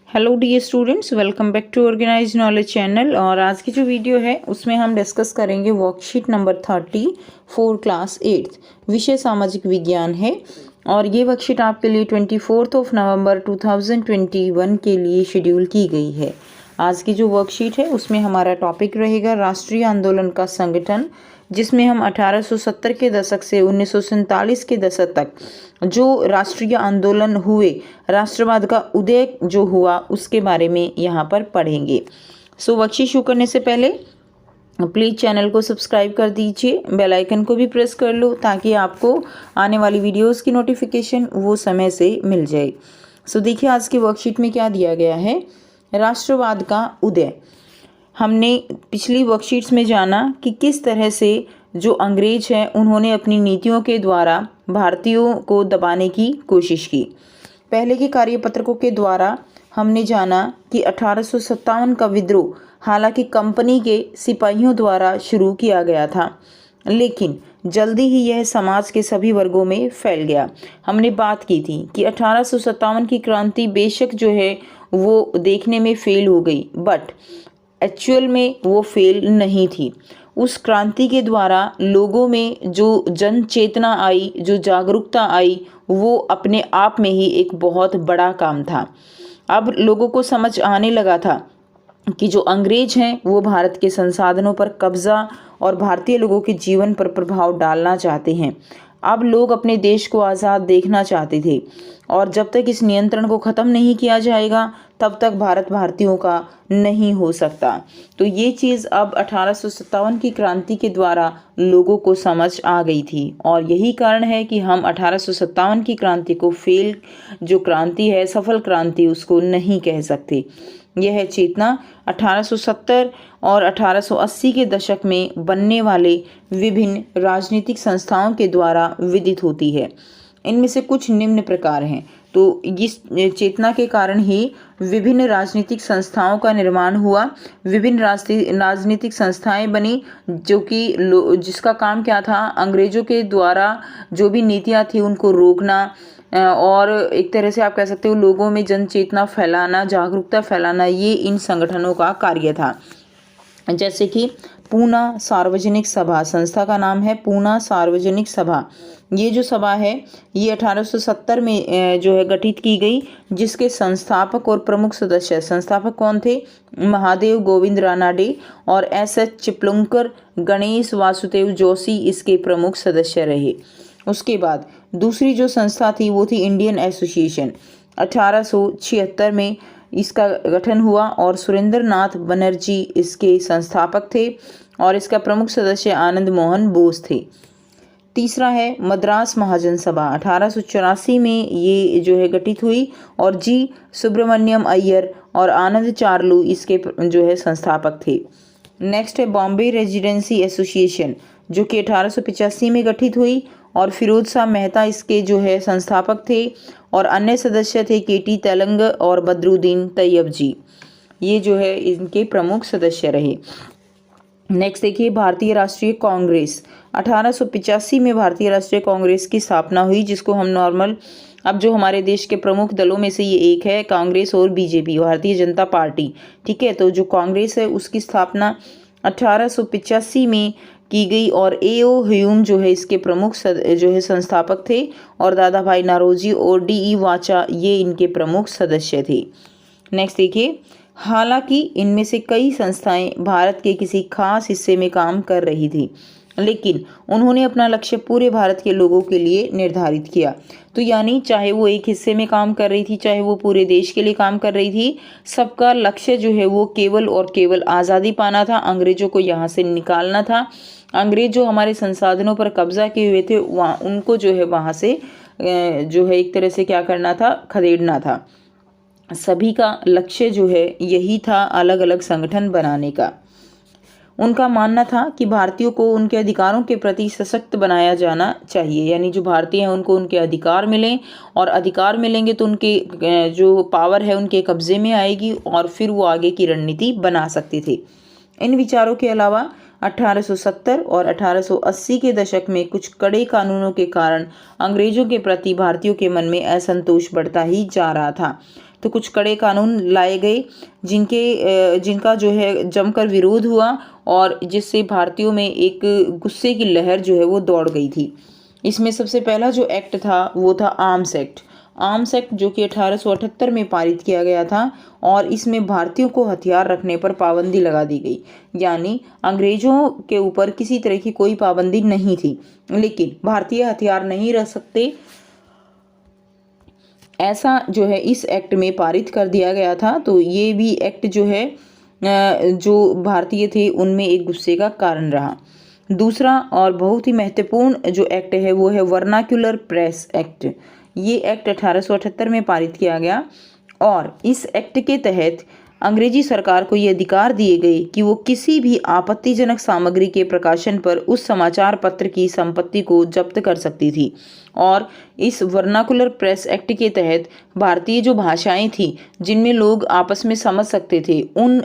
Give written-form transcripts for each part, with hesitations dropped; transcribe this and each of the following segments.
Hello dear students, welcome back to organise knowledge channel. और आज की जो वीडियो है उसमें हम डिस्कस करेंगे वर्कशीट नंबर 34 क्लास 8 विषय सामाजिक विज्ञान है। और ये वर्कशीट आपके लिए 24 नवंबर 2021 के लिए शेड्यूल की गई है। आज की जो वर्कशीट है उसमें हमारा टॉपिक रहेगा राष्ट्रीय आंदोलन का संगठन, जिसमें हम 1870 के दशक से 1947 के दशक तक जो राष्ट्रीय आंदोलन हुए, राष्ट्रवाद का उदय जो हुआ उसके बारे में यहाँ पर पढ़ेंगे। वर्कशीट शुरू करने से पहले प्लीज़ चैनल को सब्सक्राइब कर दीजिए, बेल आइकन को भी प्रेस कर लो ताकि आपको आने वाली वीडियोस की नोटिफिकेशन वो समय से मिल जाए। देखिए आज की वर्कशीट में क्या दिया गया है। राष्ट्रवाद का उदय। हमने पिछली वर्कशीट्स में जाना कि किस तरह से जो अंग्रेज हैं उन्होंने अपनी नीतियों के द्वारा भारतीयों को दबाने की कोशिश की। पहले के कार्यपत्रकों के द्वारा हमने जाना कि 1857 का विद्रोह हालांकि कंपनी के सिपाहियों द्वारा शुरू किया गया था, लेकिन जल्दी ही यह समाज के सभी वर्गों में फैल गया। हमने बात की थी कि 1857 की क्रांति बेशक जो है वो देखने में फेल हो गई, बट एक्चुअल में वो फेल नहीं थी। उस क्रांति के द्वारा लोगों में जो जन चेतना आई, जो जागरूकता आई, वो अपने आप में ही एक बहुत बड़ा काम था। अब लोगों को समझ आने लगा था कि जो अंग्रेज हैं वो भारत के संसाधनों पर कब्जा और भारतीय लोगों के जीवन पर प्रभाव डालना चाहते हैं। अब लोग अपने देश को आज़ाद देखना चाहते थे, और जब तक इस नियंत्रण को ख़त्म नहीं किया जाएगा तब तक भारत भारतीयों का नहीं हो सकता। तो ये चीज़ अब 1857 की क्रांति के द्वारा लोगों को समझ आ गई थी, और यही कारण है कि हम 1857 की क्रांति को फेल जो क्रांति है, सफल क्रांति उसको नहीं कह सकते। यह चेतना 1870 और 1880 के दशक में बनने वाले विभिन्न राजनीतिक संस्थाओं के द्वारा विदित होती है। इनमें से कुछ निम्न प्रकार हैं। तो इस चेतना के कारण ही विभिन्न राजनीतिक संस्थाओं का निर्माण हुआ, विभिन्न राजनीतिक संस्थाएं बनी जो कि जिसका काम क्या था, अंग्रेजों के द्वारा जो भी नीतियां थी उनको रोकना, और एक तरह से आप कह सकते हो लोगों में जन चेतना फैलाना, जागरूकता फैलाना, ये इन संगठनों का कार्य था। जैसे कि पूना सार्वजनिक सभा, संस्था का नाम है पूना सार्वजनिक सभा। ये जो सभा है ये 1870 में जो है गठित की गई, जिसके संस्थापक और प्रमुख सदस्य, संस्थापक कौन थे, महादेव गोविंद रानाडे और एस.एच. चिपलुंकर, गणेश वासुदेव जोशी इसके प्रमुख सदस्य रहे। उसके बाद दूसरी जो संस्था थी वो थी इंडियन एसोसिएशन। 1876 में इसका गठन हुआ और सुरेंद्र नाथ बनर्जी इसके संस्थापक थे, और इसका प्रमुख सदस्य आनंद मोहन बोस थे। तीसरा है मद्रास महाजन सभा। 1884 में ये जो है गठित हुई, और जी सुब्रमण्यम अय्यर और आनंद चार्लू इसके जो है संस्थापक थे। नेक्स्ट है बॉम्बे रेजिडेंसी एसोसिएशन, जो कि 1885 में गठित हुई, और फिरोज शाह मेहता इसके जो है संस्थापक थे, और अन्य सदस्य थे के.टी. तेलंग और बदरुद्दीन तैयब जी, ये जो है इनके प्रमुख सदस्य रहे। नेक्स्ट देखिए भारतीय राष्ट्रीय कांग्रेस। 1885 में भारतीय राष्ट्रीय कांग्रेस की स्थापना हुई, जिसको हम नॉर्मल अब जो हमारे देश के प्रमुख दलों में से ये एक है, कांग्रेस और बीजेपी, भारतीय जनता पार्टी। ठीक है, तो जो कांग्रेस है उसकी स्थापना 1885 में की गई, और ए.ओ. ह्यूम जो है इसके प्रमुख जो है संस्थापक थे, और दादा भाई नारोजी और डी.ई. वाचा ये इनके प्रमुख सदस्य थे। नेक्स्ट देखिए, हालांकि इनमें से कई संस्थाएं भारत के किसी खास हिस्से में काम कर रही थी, लेकिन उन्होंने अपना लक्ष्य पूरे भारत के लोगों के लिए निर्धारित किया। तो यानी चाहे वो एक हिस्से में काम कर रही थी, चाहे वो पूरे देश के लिए काम कर रही थी, सबका लक्ष्य जो है वो केवल और केवल आज़ादी पाना था, अंग्रेजों को यहाँ से निकालना था। अंग्रेज जो हमारे संसाधनों पर कब्जा किए हुए थे वहाँ उनको जो है वहाँ से जो है एक तरह से क्या करना था, खदेड़ना था। सभी का लक्ष्य जो है यही था, अलग अलग संगठन बनाने का। उनका मानना था कि भारतीयों को उनके अधिकारों के प्रति सशक्त बनाया जाना चाहिए, यानी जो भारतीय हैं उनको उनके अधिकार मिलें, और अधिकार मिलेंगे तो उनके जो पावर है उनके कब्जे में आएगी, और फिर वो आगे की रणनीति बना सकते थे। इन विचारों के अलावा 1870 और 1880 के दशक में कुछ कड़े कानूनों के कारण अंग्रेजों के प्रति भारतीयों के मन में असंतोष बढ़ता ही जा रहा था। तो कुछ कड़े कानून लाए गए जिनका जो है जमकर विरोध हुआ और जिससे भारतीयों में एक गुस्से की लहर जो है वो दौड़ गई थी। इसमें सबसे पहला जो एक्ट था वो था आर्म्स एक्ट। आर्म्स एक्ट जो कि 1878 में पारित किया गया था और इसमें भारतीयों को हथियार रखने पर पाबंदी लगा दी गई, यानी अंग्रेजों के ऊपर किसी तरह की कोई पाबंदी नहीं थी, लेकिन भारतीय हथियार नहीं रख सकते ऐसा जो है इस एक्ट में पारित कर दिया गया था। तो ये भी एक्ट जो है जो भारतीय थे उनमें एक गुस्से का कारण रहा। दूसरा और बहुत ही महत्वपूर्ण जो एक्ट है वो है वर्नाक्युलर प्रेस एक्ट। ये एक्ट 1878 में पारित किया गया और इस एक्ट के तहत अंग्रेजी सरकार को ये अधिकार दिए गए कि वो किसी भी आपत्तिजनक सामग्री के प्रकाशन पर उस समाचार पत्र की संपत्ति को जब्त कर सकती थी। और इस वर्नाकुलर प्रेस एक्ट के तहत भारतीय जो भाषाएं थी जिनमें लोग आपस में समझ सकते थे, उन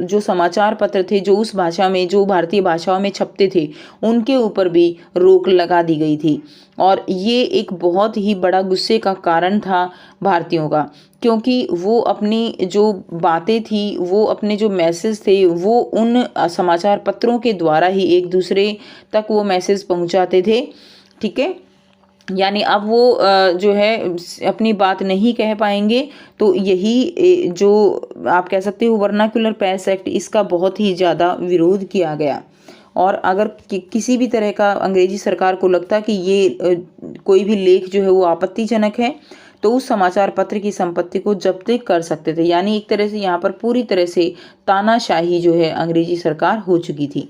जो समाचार पत्र थे जो उस भाषा में, जो भारतीय भाषाओं में छपते थे, उनके ऊपर भी रोक लगा दी गई थी। और ये एक बहुत ही बड़ा गुस्से का कारण था भारतीयों का, क्योंकि वो अपनी जो बातें थी, वो अपने जो मैसेज थे, वो उन समाचार पत्रों के द्वारा ही एक दूसरे तक वो मैसेज पहुंचाते थे। ठीक है, यानी अब वो जो है अपनी बात नहीं कह पाएंगे। तो यही जो आप कह सकते हो वर्नाक्युलर प्रेस एक्ट, इसका बहुत ही ज़्यादा विरोध किया गया। और अगर किसी भी तरह का अंग्रेजी सरकार को लगता कि ये कोई भी लेख जो है वो आपत्तिजनक है, तो उस समाचार पत्र की संपत्ति को जब्त कर सकते थे। यानी एक तरह से यहाँ पर पूरी तरह से तानाशाही जो है अंग्रेजी सरकार हो चुकी थी।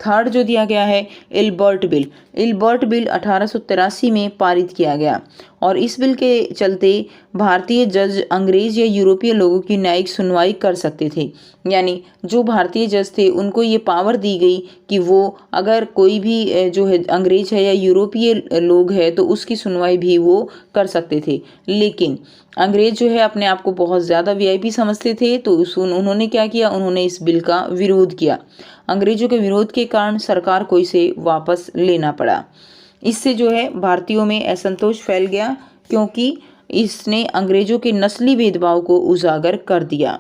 थर्ड जो दिया गया है इल्बर्ट बिल। इल्बर्ट बिल 1883 में पारित किया गया और इस बिल के चलते भारतीय जज अंग्रेज या यूरोपीय लोगों की न्यायिक सुनवाई कर सकते थे। यानी जो भारतीय जज थे उनको ये पावर दी गई कि वो अगर कोई भी जो है अंग्रेज है या यूरोपीय लोग है तो उसकी सुनवाई भी वो कर सकते थे। लेकिन अंग्रेज जो है अपने आप को बहुत ज़्यादा वीआईपी समझते थे, तो उन्होंने क्या किया, उन्होंने इस बिल का विरोध किया। अंग्रेजों के विरोध के कारण सरकार को इसे वापस लेना पड़ा। इससे जो है भारतीयों में असंतोष फैल गया, क्योंकि इसने अंग्रेजों के नस्ली भेदभाव को उजागर कर दिया।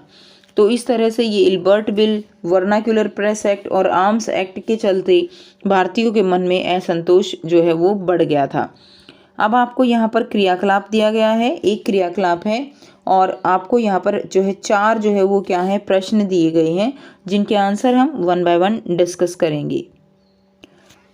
तो इस तरह से ये Ilbert bill, vernacular press act और आर्म्स एक्ट के चलते भारतीयों के मन में असंतोष जो है वो बढ़ गया था। अब आपको यहाँ पर क्रियाकलाप दिया गया है, एक क्रियाकलाप है और आपको यहाँ पर जो है 4 जो है वो क्या है प्रश्न दिए गए हैं, जिनके आंसर हम 1 बाय 1 डिस्कस करेंगे।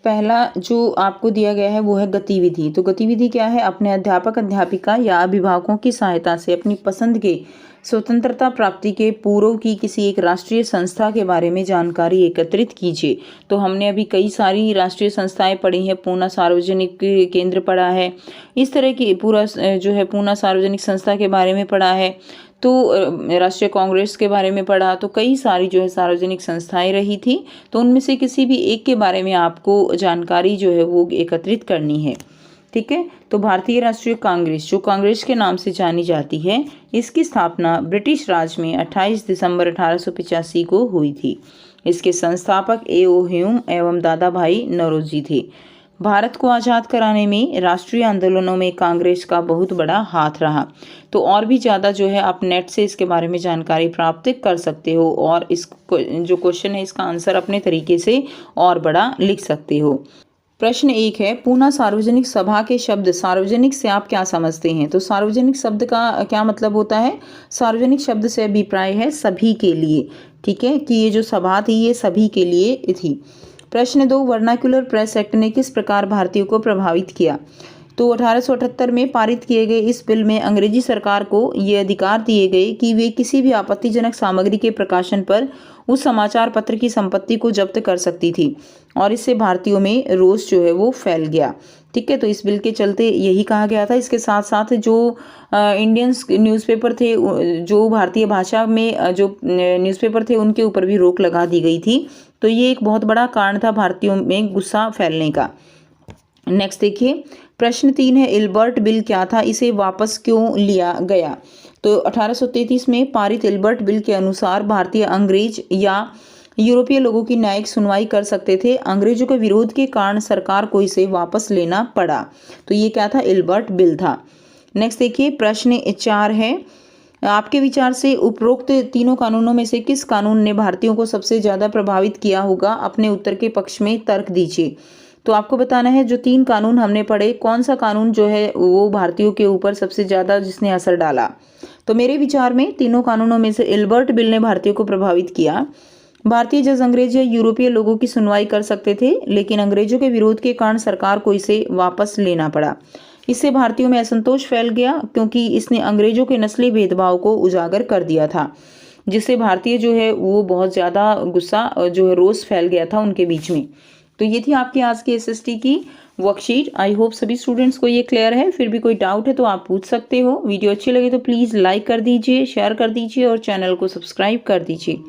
पहला जो आपको दिया गया है वो है गतिविधि। तो गतिविधि क्या है, अपने अध्यापक अध्यापिका या अभिभावकों की सहायता से अपनी पसंद के स्वतंत्रता प्राप्ति के पूर्व की किसी एक राष्ट्रीय संस्था के बारे में जानकारी एकत्रित कीजिए। तो हमने अभी कई सारी राष्ट्रीय संस्थाएं पढ़ी हैं, पूना सार्वजनिक केंद्र पढ़ा है, इस तरह की पूरा जो है पूना सार्वजनिक संस्था के बारे में पढ़ा है, तो राष्ट्रीय कांग्रेस के बारे में पढ़ा। तो कई सारी जो है सार्वजनिक संस्थाएं रही थी, तो उनमें से किसी भी एक के बारे में आपको जानकारी जो है वो एकत्रित करनी है। ठीक है, तो भारतीय राष्ट्रीय कांग्रेस, जो कांग्रेस के नाम से जानी जाती है, इसकी स्थापना ब्रिटिश राज में 28 दिसंबर 1885 को हुई थी। इसके संस्थापक ए.ओ. ह्यूम एवं दादा भाई नौरोजी थे। भारत को आज़ाद कराने में राष्ट्रीय आंदोलनों में कांग्रेस का बहुत बड़ा हाथ रहा। तो और भी ज़्यादा जो है आप नेट से इसके बारे में जानकारी प्राप्त कर सकते हो और इस जो क्वेश्चन है इसका आंसर अपने तरीके से और बड़ा लिख सकते हो। प्रश्न 1 है, पूना सार्वजनिक सभा के शब्द सार्वजनिक से आप क्या समझते हैं? तो सार्वजनिक शब्द का क्या मतलब होता है? सार्वजनिक शब्द से अभिप्राय है सभी के लिए। ठीक है, कि ये जो सभा थी ये सभी के लिए थी। प्रश्न 2, वर्नाक्युलर प्रेस एक्ट ने किस प्रकार भारतीयों को प्रभावित किया? तो 1878 में पारित किए गए इस बिल में अंग्रेजी सरकार को ये अधिकार दिए गए कि वे किसी भी आपत्तिजनक सामग्री के प्रकाशन पर उस समाचार पत्र की संपत्ति को जब्त कर सकती थी और इससे भारतीयों में रोष जो है वो फैल गया। ठीक है, तो इस बिल के चलते यही कहा गया था। इसके साथ साथ जो इंडियन न्यूज़पेपर थे, जो भारतीय भाषा में जो न्यूज़पेपर थे, उनके ऊपर भी रोक लगा दी गई थी। तो ये एक बहुत बड़ा कारण था भारतीयों में गुस्सा फैलने का। नेक्स्ट देखिए, प्रश्न 3 है, इल्बर्ट बिल क्या था, इसे वापस क्यों लिया गया? तो 1833 में पारित इल्बर्ट बिल के अनुसार भारतीय अंग्रेज या यूरोपीय लोगों की न्यायिक सुनवाई कर सकते थे। अंग्रेजों के विरोध के कारण सरकार को इसे वापस लेना पड़ा। तो ये क्या था, इल्बर्ट बिल था। नेक्स्ट देखिए, प्रश्न 4 है, आपके विचार से उपरोक्त तीनों कानूनों में से किस कानून ने भारतीयों को सबसे ज़्यादा प्रभावित किया होगा? अपने उत्तर के पक्ष में तर्क दीजिए। तो आपको बताना है जो 3 कानून हमने पढ़े, कौन सा कानून जो है वो भारतीयों के ऊपर सबसे ज़्यादा जिसने असर डाला। तो मेरे विचार में तीनों कानूनों में से एल्बर्ट बिल ने भारतीयों को प्रभावित किया। भारतीय जज अंग्रेज या यूरोपीय लोगों की सुनवाई कर सकते थे, लेकिन अंग्रेजों के विरोध के कारण सरकार को इसे वापस लेना पड़ा। इससे भारतीयों में असंतोष फैल गया, क्योंकि इसने अंग्रेजों के नस्ली भेदभाव को उजागर कर दिया था, जिससे भारतीय जो है वो बहुत ज़्यादा गुस्सा जो है रोष फैल गया था उनके बीच में। तो ये थी आपकी आज की एसएसटी की वर्कशीट। आई होप सभी स्टूडेंट्स को ये क्लियर है। फिर भी कोई डाउट है तो आप पूछ सकते हो। वीडियो अच्छी लगे तो प्लीज़ लाइक कर दीजिए, शेयर कर दीजिए और चैनल को सब्सक्राइब कर दीजिए।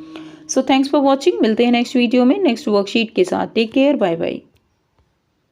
So thanks for watching. मिलते हैं नेक्स्ट वीडियो में नेक्स्ट वर्कशीट के साथ। Take care, bye bye.